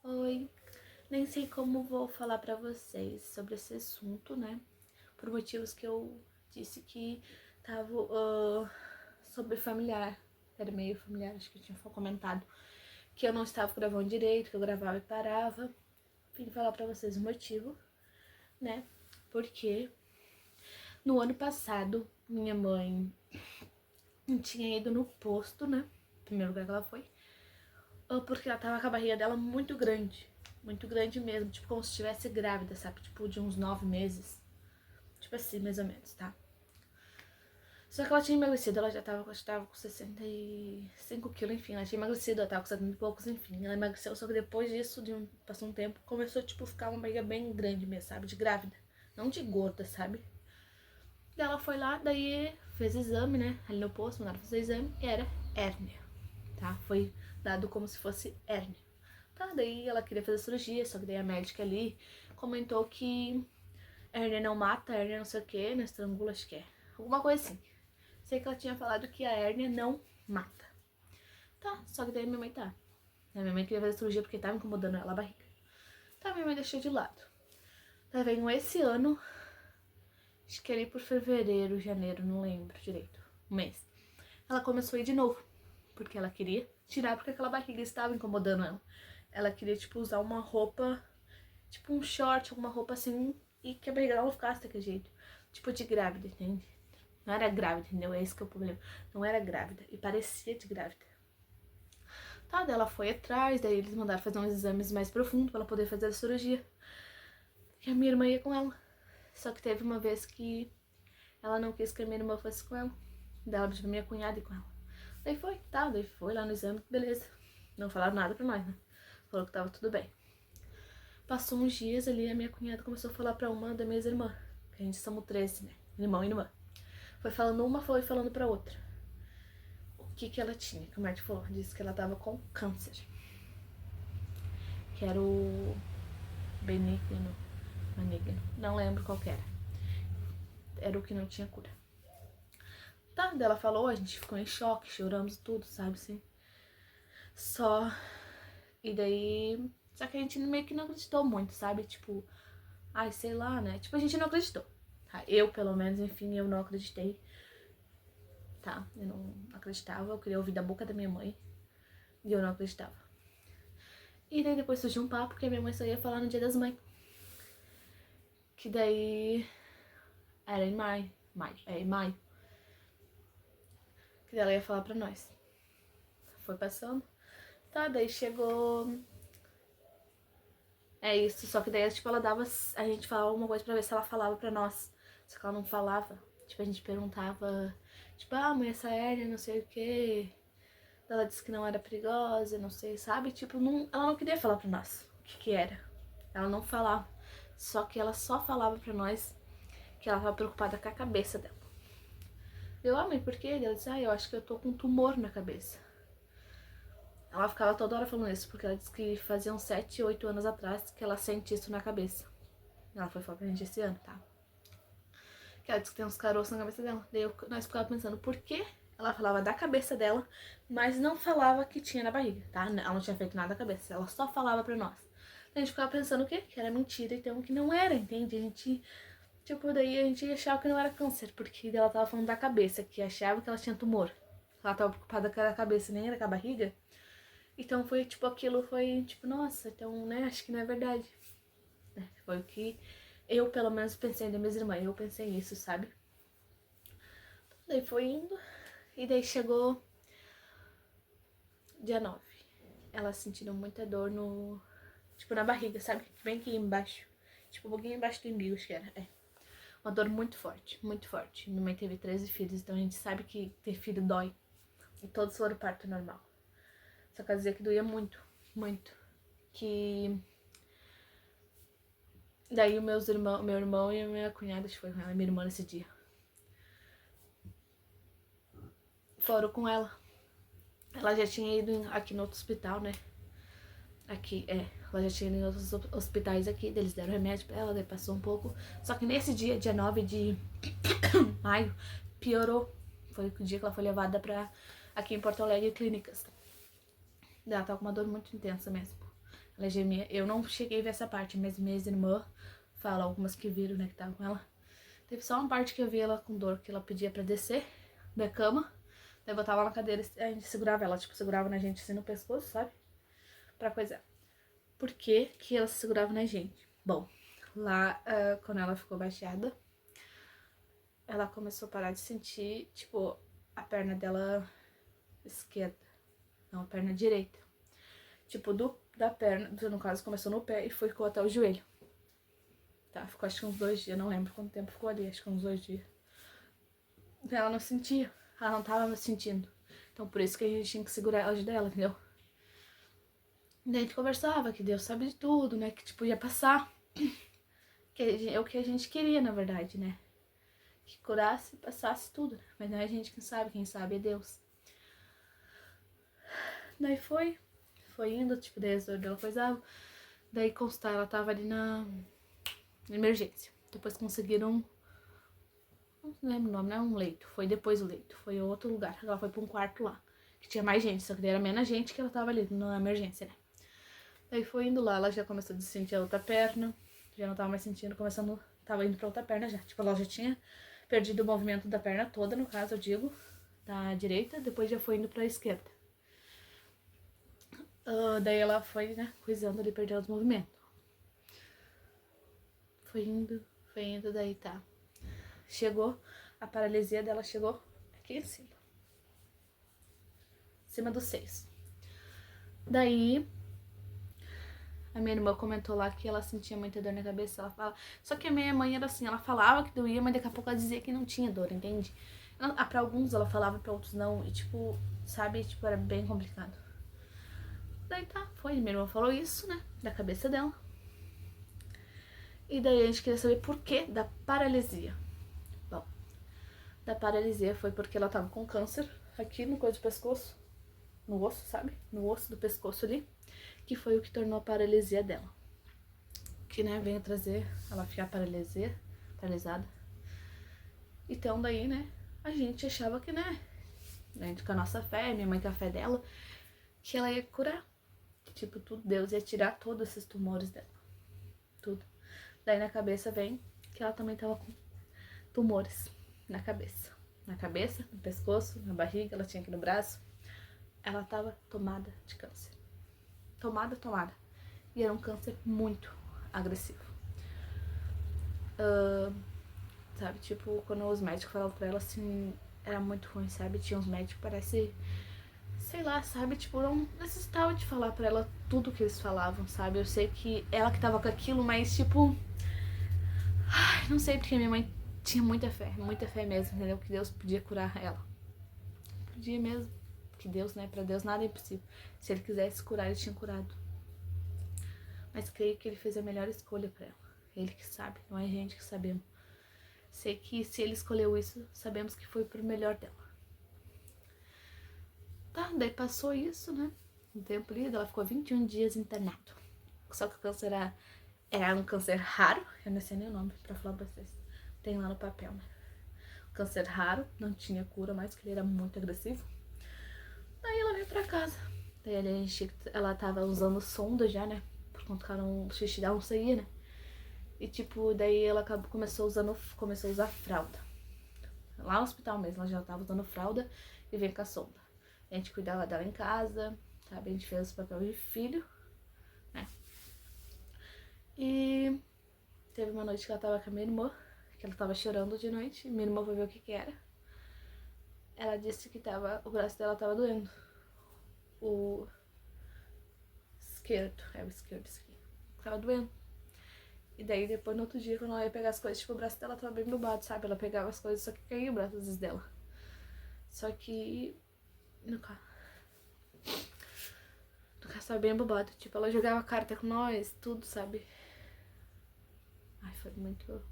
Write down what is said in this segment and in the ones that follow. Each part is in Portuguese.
Oi, nem sei como vou falar pra vocês sobre esse assunto, né? Por motivos que eu disse que tava sobre familiar, era meio familiar, acho que eu tinha comentado que eu não estava gravando direito, que eu gravava e parava. Vim falar pra vocês o motivo, né? Porque no ano passado minha mãe tinha ido no posto, né? Primeiro lugar que ela foi, porque ela tava com a barriga dela muito grande mesmo, tipo como se estivesse grávida, sabe? Tipo de uns 9 meses, tipo assim, mais ou menos, tá? Só que ela tinha emagrecido, ela já tava com 65 quilos, enfim, ela tinha emagrecido, ela tava com 70 e poucos, enfim, ela emagreceu, só que depois disso, passou um tempo, começou, tipo, ficar uma barriga bem grande mesmo, sabe? De grávida, não de gorda, sabe? Daí ela foi lá, daí fez exame, né? Ali no posto, mandaram fazer exame, e era hérnia, tá? Foi dado como se fosse hérnia. Tá, daí ela queria fazer cirurgia, só que daí a médica ali comentou que hérnia não mata, hérnia não sei o que, não estrangula, acho que é. Alguma coisa assim. Sei que ela tinha falado que a hérnia não mata. Tá, só que daí minha mãe tá. Minha mãe queria fazer cirurgia porque tava incomodando ela a barriga. Tá, minha mãe deixou de lado. Tá, veio esse ano, acho que era por fevereiro, janeiro, não lembro direito, um mês. Ela começou a ir de novo, porque ela queria tirar, porque aquela barriga estava incomodando ela. Ela queria, tipo, usar uma roupa, tipo um short, alguma roupa assim, e que a barriga dela não ficasse daquele jeito. Tipo de grávida, entende? Não era grávida, entendeu? É esse que é o problema. Não era grávida, e parecia de grávida. Tá, daí ela foi atrás, daí eles mandaram fazer uns exames mais profundos pra ela poder fazer a cirurgia. E a minha irmã ia com ela. Só que teve uma vez que ela não quis que a minha irmã fosse com ela. Daí ela pediu pra minha cunhada ir com ela. Daí foi, tá, daí foi lá no exame, beleza. Não falaram nada pra nós, né? Falou que tava tudo bem. Passou uns dias ali, a minha cunhada começou a falar pra uma das minhas irmãs, que a gente somos 13, né? Irmão e irmã. Foi falando uma, foi falando pra outra. O que que ela tinha? Que o médico falou, disse que ela tava com câncer. Que era o benigno, maligno, não lembro qual que era. Era o que não tinha cura. Tá, daí ela falou, a gente ficou em choque, choramos tudo, sabe assim. Só. E daí. Só que a gente meio que não acreditou muito, sabe? Tipo, ai, sei lá, né? Tipo, a gente não acreditou. Tá? Eu, pelo menos, enfim, eu não acreditei. Tá? Eu não acreditava, eu queria ouvir da boca da minha mãe. E eu não acreditava. E daí depois surgiu um papo que a minha mãe só ia falar no Dia das Mães. Que daí. Era em maio. Em maio. Que daí ela ia falar pra nós. Foi passando. Tá, daí chegou. É isso, só que daí, tipo, ela dava. A gente falava alguma coisa pra ver se ela falava pra nós. Só que ela não falava. Tipo, a gente perguntava, tipo, ah, mãe, essa hérnia, não sei o quê. Ela disse que não era perigosa, não sei, sabe? Tipo, não, ela não queria falar pra nós o que que era. Ela não falava. Só que ela só falava pra nós que ela tava preocupada com a cabeça dela. Eu, ah, mãe, por quê? Ela disse, ah, eu acho que eu tô com um tumor na cabeça. Ela ficava toda hora falando isso, porque ela disse que fazia uns 7, 8 anos atrás que ela sente isso na cabeça. Ela foi falar pra gente esse ano, tá? Que ela disse que tem uns caroços na cabeça dela. Daí nós ficava pensando por que ela falava da cabeça dela, mas não falava que tinha na barriga, tá? Ela não tinha feito nada na cabeça, ela só falava pra nós. Daí a gente ficava pensando o quê? Que era mentira, então que não era, entende? A gente, tipo, daí a gente achava que não era câncer, porque ela tava falando da cabeça, que achava que ela tinha tumor. Ela tava preocupada com a cabeça, nem era com a barriga. Então foi tipo, aquilo foi tipo, nossa, então, né, acho que não é verdade. Foi o que eu, pelo menos, pensei das minhas irmãs. Eu pensei isso, sabe? Daí foi indo. E daí chegou dia 9. Ela sentindo muita dor no. Tipo, na barriga, sabe? Bem aqui embaixo. Tipo, um pouquinho embaixo do umbigo, acho que era. É. Uma dor muito forte, muito forte. Minha mãe teve 13 filhos, então a gente sabe que ter filho dói. E todos foram parto normal. Só quer dizer que doía muito, muito. Que. Daí meu irmão e a minha cunhada, que foi com ela, minha irmã nesse dia, foram com ela. Ela já tinha ido aqui no outro hospital, né? Aqui, ela já tinha ido em outros hospitais aqui, eles deram remédio pra ela, daí passou um pouco. Só que nesse dia, dia 9 de maio, piorou. Foi o dia que ela foi levada pra aqui em Porto Alegre, clínicas. Ela tá com uma dor muito intensa mesmo. Ela gemia. Eu não cheguei a ver essa parte, mas minhas irmãs falam, algumas que viram, né, que estavam com ela. Teve só uma parte que eu vi ela com dor, que ela pedia pra descer da cama. Daí eu botava na cadeira e a gente segurava ela, tipo, segurava na gente assim no pescoço, sabe? Pra coisar. Por que que ela se segurava na gente? Bom, lá, quando ela ficou baixada, ela começou a parar de sentir, tipo, a perna dela esquerda. Não, a perna direita. Tipo, da perna, no caso, começou no pé e ficou até o joelho. Tá, ficou acho que uns 2 dias, não lembro quanto tempo ficou ali, acho que uns 2 dias. Ela não sentia, ela não tava me sentindo. Então por isso que a gente tinha que segurar ela dela, entendeu? Daí a gente conversava que Deus sabe de tudo, né? Que tipo ia passar. Que é o que a gente queria, na verdade, né? Que curasse e passasse tudo, né? Mas não é a gente quem sabe é Deus. Daí foi indo, tipo, daí as dores dela coisava. Daí constar, ela tava ali na emergência. Depois conseguiram, não lembro o nome, não é um leito. Foi depois do leito, foi outro lugar. Ela foi pra um quarto lá, que tinha mais gente, só que era menos gente que ela tava ali na emergência, né? Daí foi indo lá, ela já começou a sentir a outra perna, já não tava mais sentindo, tava indo pra outra perna já. Tipo, ela já tinha perdido o movimento da perna toda, no caso, eu digo, da direita, depois já foi indo pra esquerda. Daí ela foi, né, coisando ali, perdendo os movimentos. Foi indo, daí tá. Chegou, a paralisia dela chegou aqui em cima. Em cima dos seios. Daí, a minha irmã comentou lá que ela sentia muita dor na cabeça. Ela fala. Só que a minha mãe era assim, ela falava que doía, mas daqui a pouco ela dizia que não tinha dor, entende? Pra alguns ela falava, pra outros não. E tipo, sabe, tipo, era bem complicado. Daí tá, foi. Minha irmã falou isso, né? Da cabeça dela. E daí a gente queria saber por que da paralisia. Bom, da paralisia foi porque ela tava com câncer aqui no coisa do pescoço. No osso, sabe? No osso do pescoço ali. Que foi o que tornou a paralisia dela. Que, né, veio trazer ela ficar paralisada. Então daí, né, a gente achava que, né, com a nossa fé, minha mãe com a fé dela, que ela ia curar. Tipo, tudo, Deus ia tirar todos esses tumores dela. Tudo. Daí na cabeça vem que ela também tava com tumores na cabeça. Na cabeça, no pescoço, na barriga, ela tinha aqui no braço. Ela tava tomada de câncer. Tomada. E era um câncer muito agressivo. Sabe, tipo, quando os médicos falavam pra ela, assim, era muito ruim, sabe? Tinha uns médicos, parece, sei lá, sabe? Tipo, não necessitava de falar pra ela tudo que eles falavam, sabe? Eu sei que ela que tava com aquilo, mas, tipo, ai, não sei, porque minha mãe tinha muita fé mesmo, entendeu? Que Deus podia curar ela. Podia mesmo. Que Deus, né? Pra Deus nada é impossível. Se ele quisesse curar, ele tinha curado. Mas creio que ele fez a melhor escolha pra ela. Ele que sabe, não é a gente que sabemos. Sei que se ele escolheu isso, sabemos que foi pro melhor dela. Tá, daí passou isso, né? Um tempo ali, ela ficou 21 dias internado. Só que o câncer era um câncer raro, eu não sei nem o nome pra falar pra vocês. Tem lá no papel, né? Câncer raro, não tinha cura mais, porque ele era muito agressivo. Daí ela veio pra casa. Daí ela tava usando sonda já, né? Por conta que o xixi dela não saía, né? E tipo, daí ela começou a usar fralda. Lá no hospital mesmo, ela já tava usando fralda e veio com a sonda. A gente cuidava dela em casa, sabe? A gente fez o papel de filho, né? E teve uma noite que ela tava com a minha irmã, que ela tava chorando de noite. Minha irmã foi ver o que era. Ela disse que o braço dela tava doendo. O esquerdo, o esquerdo, isso aqui. Tava doendo. E daí depois no outro dia, quando ela ia pegar as coisas, tipo, o braço dela tava bem bobado, sabe? Ela pegava as coisas, só que caía o braço às vezes dela. Só que no caso tava bem bobado. Tipo, ela jogava carta com nós, tudo, sabe? Ai, foi muito.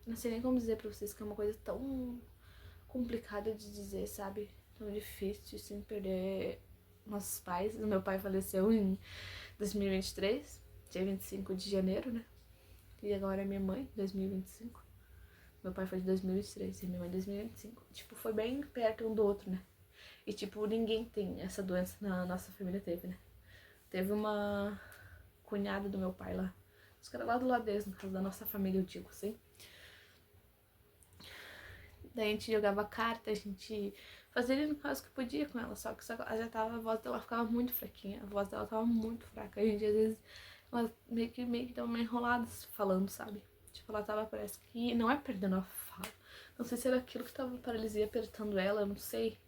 Não sei nem como dizer pra vocês que é uma coisa tão complicada de dizer, sabe? Tão difícil, sem perder nossos pais. O meu pai faleceu em 2023, dia 25 de janeiro, né? E agora é minha mãe, 2025. Meu pai foi de 2023 e minha mãe 2025. Tipo, foi bem perto um do outro, né? E tipo, ninguém tem essa doença na nossa família, teve, né? Teve uma cunhada do meu pai lá. Os caras lá do lado deles, no caso da nossa família, eu digo, assim. Daí a gente jogava carta, a gente fazia ali no caso que podia com ela, só que ela já tava, a voz dela ficava muito fraquinha, a voz dela tava muito fraca. A gente, às vezes, ela meio que dava uma enrolada falando, sabe? Tipo, ela tava, parece que, não é perdendo a fala. Não sei se era aquilo que tava paralisia apertando ela, eu não sei.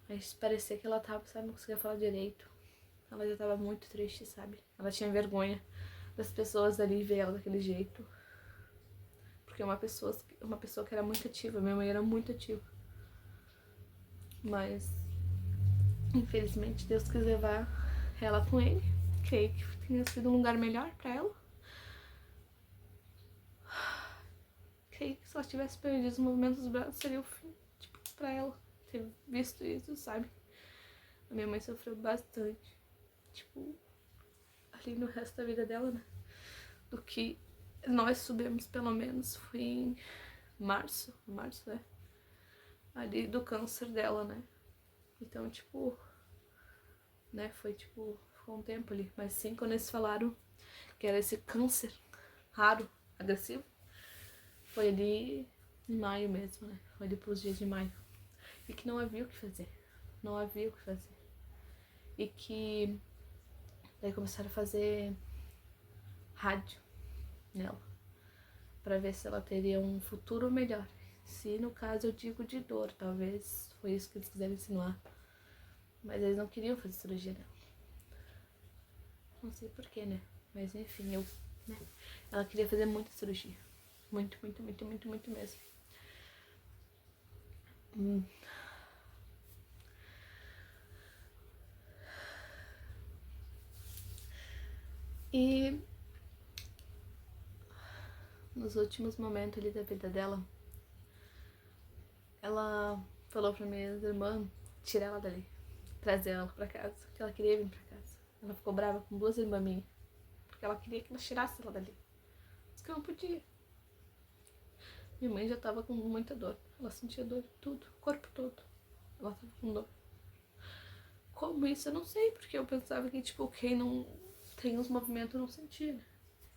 Mas parecia que ela tava, sabe, não conseguia falar direito. Ela já tava muito triste, sabe? Ela tinha vergonha das pessoas ali ver ela daquele jeito. Porque é uma pessoa que era muito ativa, minha mãe era muito ativa. Mas, infelizmente, Deus quis levar ela com ele. Creio que tenha sido um lugar melhor pra ela. Creio que se ela tivesse perdido os movimentos dos braços, seria o fim, tipo, pra ela ter visto isso, sabe? A minha mãe sofreu bastante, tipo, ali no resto da vida dela, né? Do que nós soubemos, pelo menos, foi em março, né? Ali do câncer dela, né? Então, tipo, né? Foi, tipo, ficou um tempo ali. Mas sim, quando eles falaram que era esse câncer raro, agressivo, foi ali em maio mesmo, né? Foi ali pros dias de maio. E que não havia o que fazer. Não havia o que fazer. E que daí começaram a fazer rádio nela, pra ver se ela teria um futuro melhor. Se no caso eu digo de dor, talvez foi isso que eles quiseram insinuar. Mas eles não queriam fazer cirurgia nela. Não sei porquê, né? Mas enfim, né? Ela queria fazer muita cirurgia. Muito, muito, muito, muito, muito mesmo. E nos últimos momentos ali da vida dela, ela falou pra minha irmã tirar ela dali, trazer ela pra casa, porque ela queria vir pra casa. Ela ficou brava com duas irmãs minhas, porque ela queria que ela tirasse ela dali. Disse que eu não podia. Minha mãe já tava com muita dor. Ela sentia dor em tudo, o corpo todo. Ela tava com dor. Como isso? Eu não sei, porque eu pensava que, tipo, quem não tem os movimentos não sentia, né?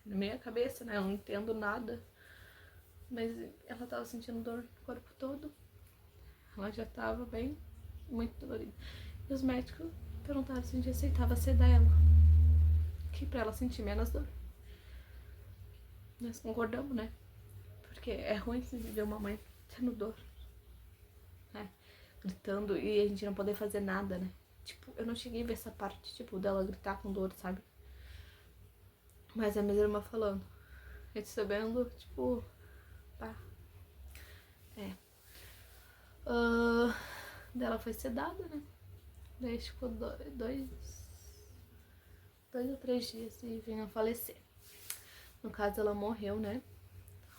Na minha cabeça, né? Eu não entendo nada. Mas ela tava sentindo dor no corpo todo. Ela já tava bem, muito dolorida. E os médicos perguntaram se a gente aceitava sedar ela, que pra ela sentir menos dor. Nós concordamos, né? Porque é ruim se ver uma mãe tendo dor, né? Gritando e a gente não poder fazer nada, né? Tipo, eu não cheguei a ver essa parte, tipo, dela gritar com dor, sabe? Mas a minha irmã falando. A gente sabendo, tipo, pá. Dela foi sedada, né? Daí ficou dois ou 3 dias e vinha a falecer. No caso, ela morreu, né?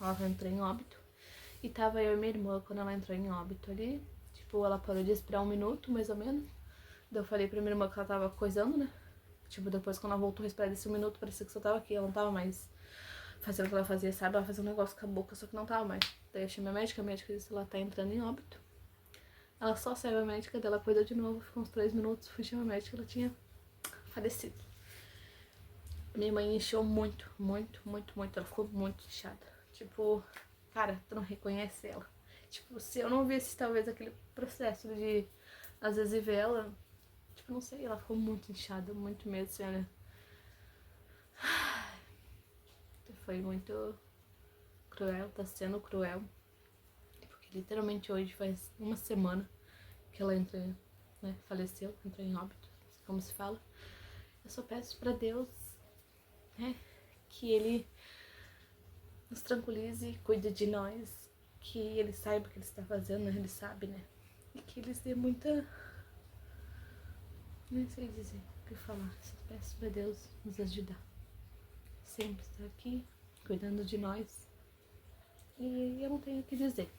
Ela entrou em óbito. E tava eu e minha irmã quando ela entrou em óbito ali. Tipo, ela parou de respirar 1 minuto, mais ou menos. Daí eu falei pra minha irmã que ela tava coisando, né? Tipo, depois quando ela voltou a respirar desse 1 minuto, parecia que só tava aqui. Ela não tava mais fazendo o que ela fazia, sabe? Ela fazia um negócio com a boca, só que não tava mais. Daí eu chamei a médica disse que ela tá entrando em óbito. Ela só saiu a médica dela, cuidou de novo, ficou uns 3 minutos, fui chamar a médica, ela tinha falecido. Minha mãe inchou muito, muito, muito, muito. Ela ficou muito inchada. Tipo, cara, tu não reconhece ela. Tipo, se eu não visse talvez aquele processo de, às vezes, ver ela, tipo, não sei, ela ficou muito inchada, muito mesmo, assim, olha. Foi muito cruel, tá sendo cruel. Porque literalmente hoje faz 1 semana que ela entrou, né, faleceu, entrou em óbito, como se fala. Eu só peço pra Deus, né, que Ele nos tranquilize, cuide de nós, que Ele saiba o que Ele está fazendo, né, Ele sabe, né, e que Ele dê muita, nem sei dizer o que falar, só peço pra Deus nos ajudar, sempre estar aqui, cuidando de nós, e eu não tenho o que dizer.